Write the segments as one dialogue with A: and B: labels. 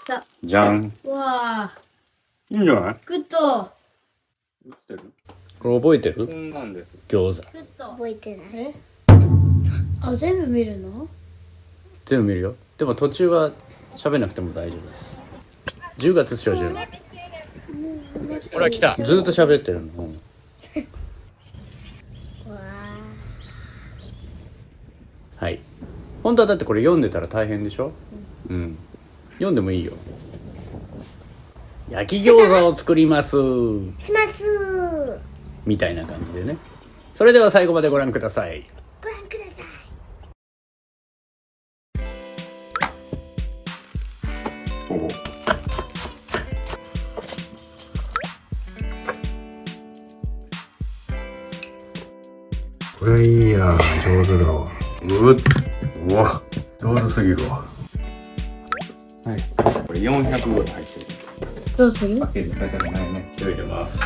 A: た。
B: じゃん。
A: わあ。
B: いいんじゃない？
A: グッド。
C: これ覚えてる？
B: こんなんです。
C: 餃子。
A: グッド。
D: 覚えてない。
A: あ、全部見るの？
C: 全部見るよ。でも途中は喋んなくても大丈夫です。10月初旬。
B: ほら来た。
C: ずっと喋ってるの。
D: わ
C: はい。本当はだってこれ読んでたら大変でしょ？うん。読んでもいいよ。焼き餃子を作ります
D: ーします
C: みたいな感じでね。それでは最後までご覧ください。
D: ご覧ください。
B: おお。これいいや、上手だわ。うわ、上手すぎるわ。はい。これ400ぐらい入ってる。
A: どうする？
B: パッケージ書いてないね。入れます。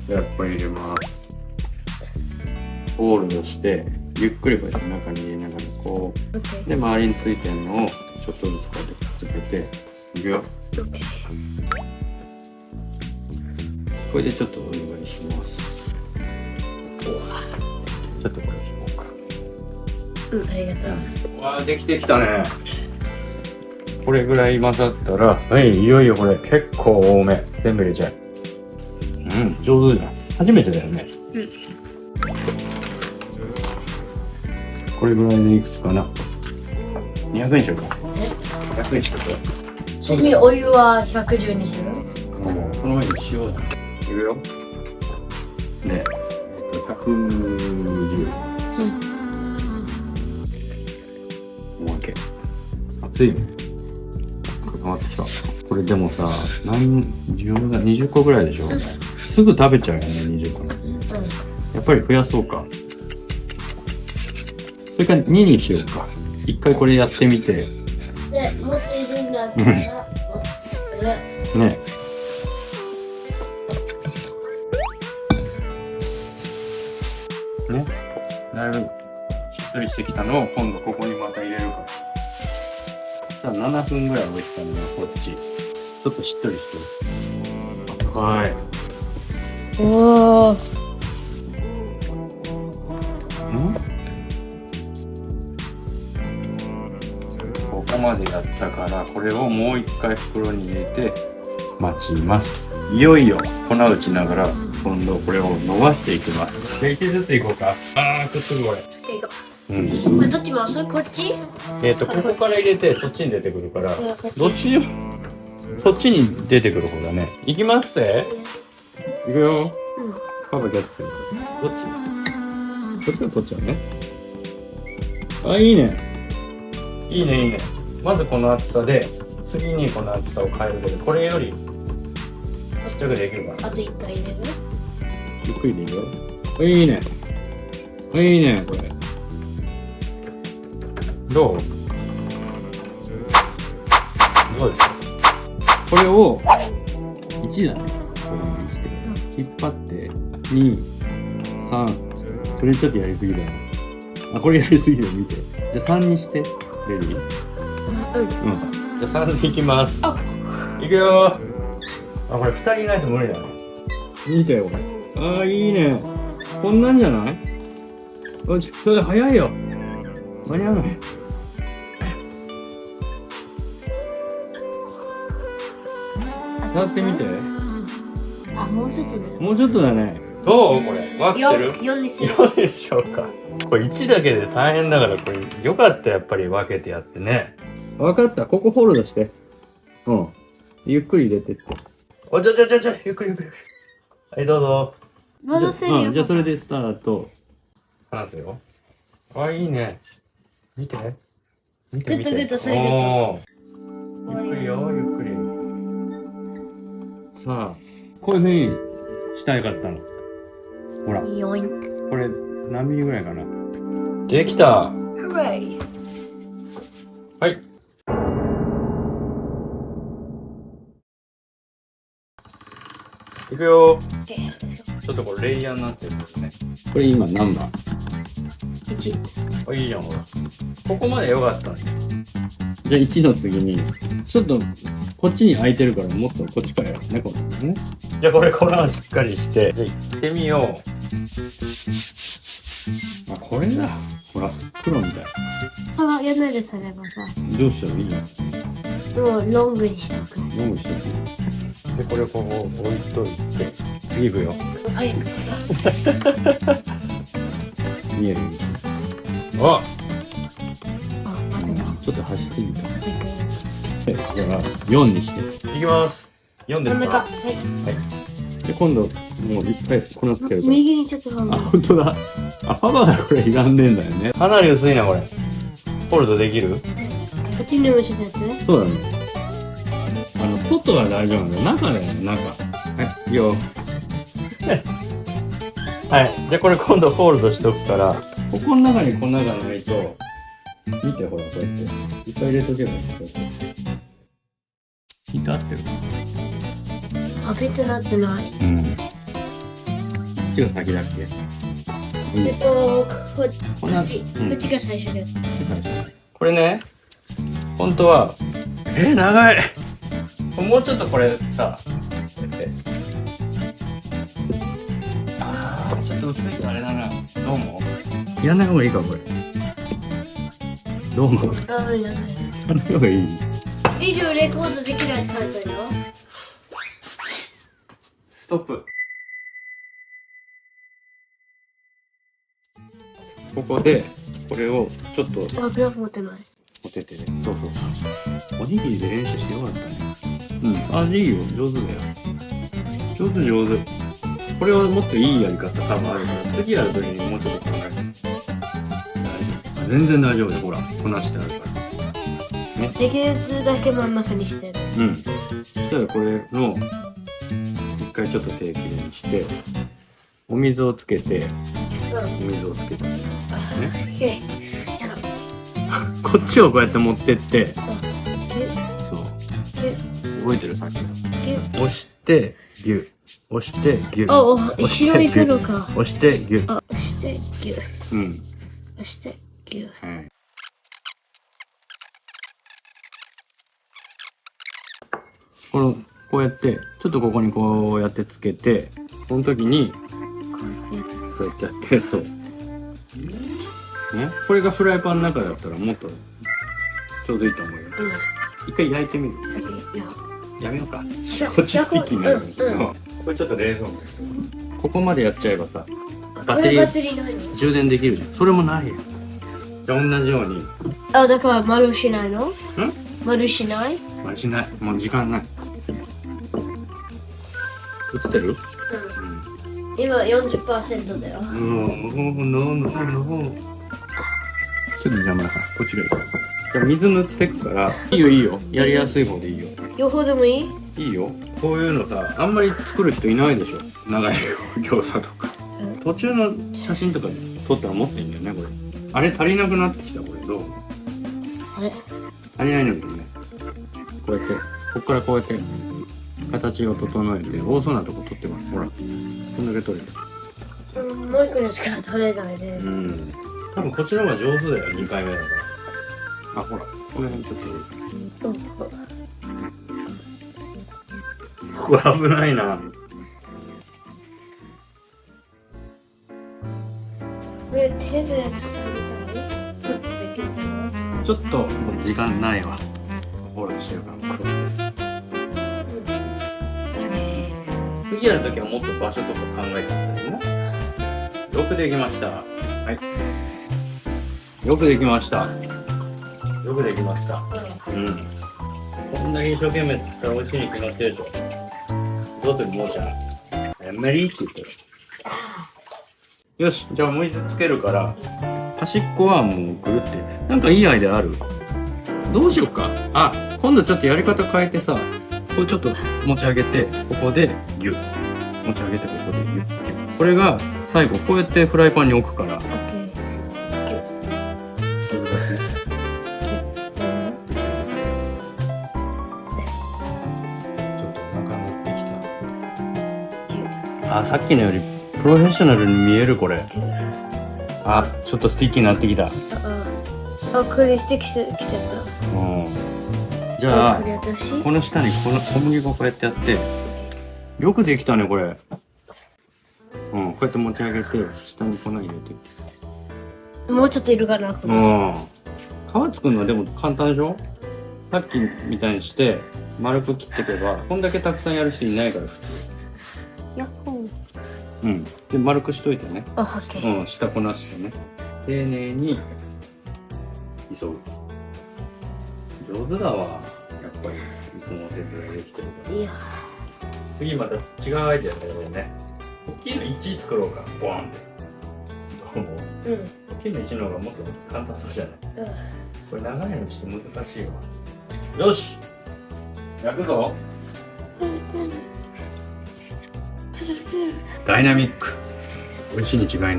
B: ではこれ入れます。ホールドしてゆっくりこうやって中に入れながらこうで周りについてるのをちょっとずつこうやってくっつけていくよ。これでちょっとお願いします。ちょっとこれしようか。
A: うん、ありがとう。
B: わあ、できてきたね。これぐらい混ざったら、はい、いよいよこれ結構多め。全部入れちゃう。うん、上手じゃん。初めてだよね。
A: うん。
B: これぐらいでいくつかな。200円しようか。100円しようか。
A: 次お湯は110にする？
B: その前に塩だ。いくよ。ね、110。おまけ。熱いね。固まってきた。これでもさ、20個ぐらいでしょ。すぐ食べちゃうよね、20個なんてね。やっぱり増やそうか。それから2にしようか。一回これやってみて。
A: で、もしいるんだったら、
B: ね。ね。だいぶしっとりしてきたのを今度ここにまた入れるから。さあ7分ぐらい置いてたのがこっち。ちょっとしっとりしてる。はい。
A: おー。
B: ここまでやったからこれをもう一回袋に入れて待ちます。いよいよ粉打ちながら今度これを伸ばしていきます。で、1ずついこうか。あー、くっつくこれ。うん。
A: これどっち回す？こっち？
B: ここから入れてそっちに出てくるからどっちにもそっちに出てくる方だね。いきますぜ。いくよ。
A: うん。
B: パパキャッチする。どっち？こっちが取っちゃうね。あ、いいね。いいね、いいね。まずこの厚さで、次にこの厚さを変えることで、これよりちっちゃくできるかな。
A: あと1回入れる？
B: ゆっくりでいいよ。いいね。いいね、これ。どうですか？これを1だね。こうにして引っ張って2、3。それちょっとやりすぎだよ。あ、これやりすぎだよ。見て。じゃあ3にして。レディー？うん。じゃあ3でいきます。いくよー。あ、これ2人いないと無理だね。見てよ、これ。あー、いいね。こんなんじゃない？それ早いよ。間に合わない。触ってみて。
A: あ、もうちょっとね。
B: もうちょっとだね。どうこれ？ワークしてる
A: 4にする。
B: どうでしょうか。これ1だけで大変だから、これよかったやっぱり分けてやってね。分かった。ここホールドして。うん。ゆっくり入れてって。じゃ、ゆっくりゆっくり。はい、どうぞ。
A: 戻せるよ。
B: じゃあそれでスタート。離すよ。あ、いいね。見て。見て見て。
A: グッドグッドそれグッド
B: おーゆっくりよ、ゆっくり。さあ、こういう風にしたいかったの。ほら、
A: ヨイン
B: これ何ミリぐらいかな。できた。
A: ク。フレイ。
B: はい。いくよ。ちょっとこれレイヤーになってるんですね。これ今何番？
A: 1。
B: あ、いいじゃんほら。ここまで良かったね。じゃあ1の次に、ちょっとこっちに空いてるからもっとこっちからやるね、これね。じゃあこれ粉をしっかりして、じゃあ行ってみよう。あ、これだ。ほら、黒みたい。
A: あ、やめる、それはさ。
B: どうしたらいいの？
A: もうロングにしとく。
B: ロングしてで、これここ置いといて、次行くよ。
A: 早く。
B: 見える？あ、
A: あ、待てば。
B: ちょっと端すぎた。
A: 待ってくれ。
B: じゃあ4にして。いきます。4ですか？
A: 真ん中。は
B: で、今度もういっぱい粉つける
A: い。
B: から。
A: 右にちょっと半
B: あ、
A: 分。
B: 本当だ。あ、パパがこれ歪んでんだよね。かなり薄いな、これ。ホールドできる？
A: こっちにもちょっとやつ。
B: そうだね。外は大丈夫なんだよ。中だよね、中。はい、いいよ。はい。じゃあこれ今度ホールドしとくから、ここの中に粉がないと、見てほら、こうやって。いっぱい入れとけばいい。こうやって。ヒート合ってる？
A: あ、フィットなってない。
B: うん。こっちが先だっけ？うん。
A: こっ
B: こんな、
A: ち。
B: うん
A: こっちが最初のやつ。
B: これね、本当は、長い。もうちょっとこれさ、あー、ちょっと薄いとあれだな。どうも。やんない方がいいか、これ。どうも。
A: あ、やない。
B: やんない方がいい。
A: 以上レコードできないって書いてあるよ。
B: ストップ。ここで、これをちょっと
A: あ、グラフ持ってない。
B: 持ててね。そうそうそう。おにぎりで練習してよかったね。うん。あ、いいよ。上手だよ。上手上手。これはもっといいやり方多分あるから、次やるときにもうちょっと考えて。大丈夫。全然大丈夫だよ。ほら、こなしてあるから。
A: できるだけ真ん中にしてる。
B: うん。そしたらこれの、一回ちょっと手きれいにして、お水をつけて、お水をつけて。ね。
A: オッケー。やろう。
B: こっちをこうやって持ってって、
A: そう。
B: そう。
A: ギュッ
B: 動いてるさっきの。
A: ギュッ。
B: 押してギュッ、押してギュッ、
A: あ、
B: 押して
A: 後ろ行くのか。
B: 押してギュッ。
A: あ、押してギュッ。
B: うん。
A: 押してギュッ。
B: はい。こうやってちょっとここにこうやってつけて、この時にこうやってやってそう。ね、これがフライパンの中だったらもっとちょうどいいと思うよ。一回焼いてみる。やめようか。こっちスティッキーになるんだけど、これちょっと冷蔵庫です。ここまでやっちゃえばさ、バッテリー充電できるじゃん。それもないよ。じゃあ同じように。
A: あ、だから丸しないの？丸しない？
B: 丸しない。もう時間ない。映ってる？
A: 今 40% だよ。
B: ちょっと邪魔だからこっちがいい。じゃあ水塗ってくから、いいよいいよ。やりやすい方でいいよ。
A: 両方でもいい？
B: いいよ。こういうのさ、あんまり作る人いないでしょ。長い餃子とか。途中の写真とか撮ったら持っていいんだよね、これ。あれ足りなくなってきた、これどう？
A: あれ？
B: 足りないのにね。こうやって、こっからこうやって形を整えて、多そうなとこ撮ってます。ほら。こんだけ撮れた。
A: もう一個のしか取れないで。
B: うん。多分こっちの方が上手だよ、2回目だから。あ、ほら、この辺ちょっと。ここ危ないな。
A: これ手のやつ取りたい？
B: ちょっともう時間ないわ。フォローしてるから。次やるときはもっと場所とか考えてたらいいな。よくできました。はい。よくできました。よくできました。うん。こんだけ一生懸命作ったら美味しいに決まってるでしょ。どうするもうちゃん。やんなりって言ってる。よし、じゃあもう一つつけるから、端っこはもうくるって。なんかいいアイデアある？どうしようか。あ、今度ちょっとやり方変えてさ、こうちょっと持ち上げて、ここでギュッ。持ち上げて、ここでギュッギュッ。これが最後、こうやってフライパンに置くから。あ、さっきのよりプロフェッショナルに見えるこれ。あ、ちょっとスティッキーになってきた。
A: あ、これスティックしてきちゃった。
B: うん。じゃあ
A: これ私
B: この下にこの小麦粉こうやってやって、よくできたねこれ。うん、こうやって持ち上げて下に粉入れて。
A: もうちょっといるかな。
B: うん。皮作るのはでも簡単でしょ。さっきみたいにして丸く切っていけば、こんだけたくさんやる人いないから普通。
A: ヤッホー。
B: うん。で丸くしといてね。
A: あ、オッケー。
B: うん、下こなしてね。丁寧に急ぐ。上手だわ。やっぱりいつもお手伝いできてるから。
A: いや。
B: 次また違うアイデアだよね。大きいの1作ろうか。ボーンって。どう思う？
A: うん。
B: 大きいの1の方がもっと簡単そうじゃない？
A: うん。
B: これ長いのちょっと難しいわ。よし焼くぞ。ダイナミック。美味しいに違いない。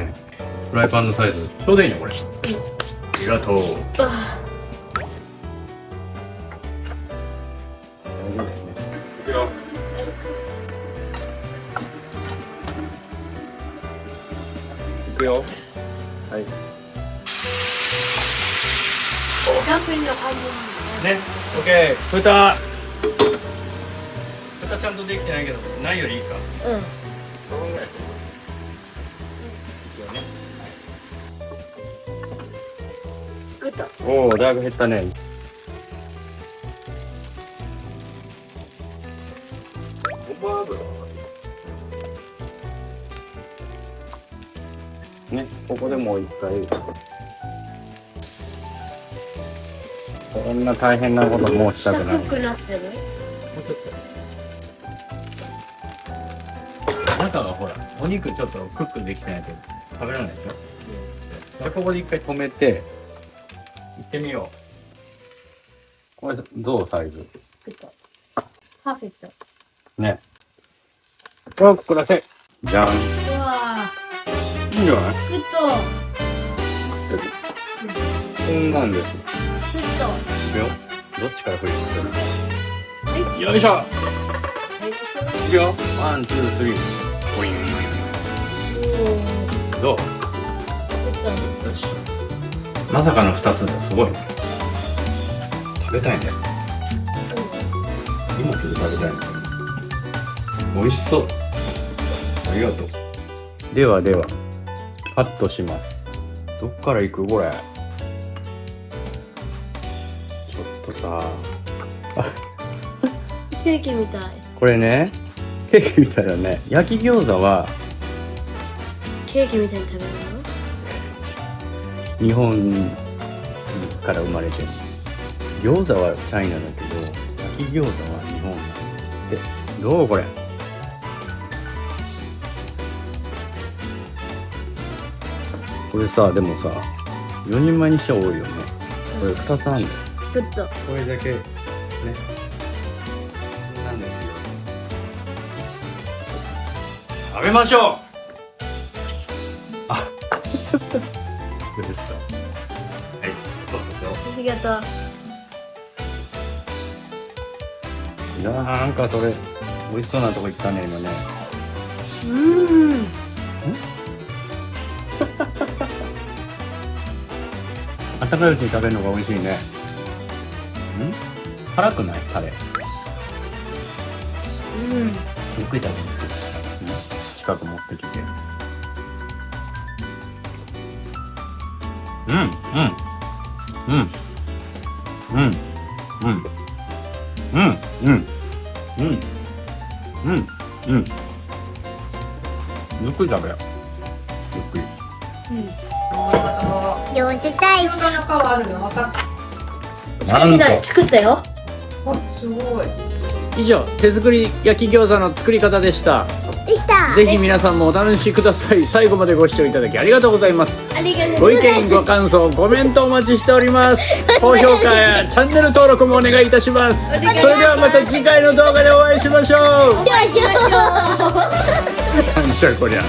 B: フライパンのサイズちょうどいいねこれ。ありがとう。大丈夫だよね。いくよ。いくよ。はい。
A: ダンプリンの半
B: ね、オッケー。蓋ちゃんとできてないけど、ないよりいいか。
A: 分。うん。
B: 5分ぐらい。
A: グッド。
B: おお、だいぶ減ったね。ごま油。ね、ここでもう一回。こんな大変なこともうしたくない。
A: くなってる。
B: 中がほら、お肉ちょっとクックできてないけど、食べられないでしょ。じゃあここで一回止めて、行ってみよう。これどうサイズ？
A: グッド。パーフェクト。
B: ね。よくください。じゃん。
A: うわ
B: いいんじゃない？
A: ー。グッド。
B: こんなんです。
A: グッド。
B: いくよ。どっちから振ります
A: はい。
B: よいしょ。
A: はい
B: いくよ。ワン、ツー、スリー。ポイン。
A: おー。
B: どう？
A: グッド。
B: よし。まさかの2つだ。すごいね。食べたいね。今すぐ食べたいね。美味しそう。ありがとう。ではでは、カットします。どっから行くこれ。ちょっとさ。
A: ケーキみたい。
B: これね、ケーキみたいだね。焼き餃子は
A: ケーキみたいに食べる
B: 日本から生まれてる。餃子はチャイナだけど、焼き餃子は日本なんですって。どうこれ。これさ、でもさ、4人前にしちゃ多いよね。これ2つあるんだよ。
A: の？グッド。
B: これだけね。なんですよ。食べましょう。あ、どうですか。はい、どうぞ。
A: ありがとう。
B: いやー、なんかそれ美味しそうなとこ行ったね今ね。温かいうちに食べるのが美味しいね。辛くないタレ。ゆっくり食べる。近く持ってきて。ゆっくり食べよう。ゆっくり。
D: 寄せたいし。
A: 作ってない。作ったよ。
C: 以上、手作り焼き餃子の作り方でした。
D: でした。
C: ぜひ皆さんもお楽しみください。最後までご視聴いただきありがとうございます。
A: ありがとう
C: ご意見ご感想コメントお待ちしております。高評価やチャンネル登録もお願いいたします。それではまた次回の動画でお会いしましょう。
D: ではしましょう。
C: なんじゃこりゃ。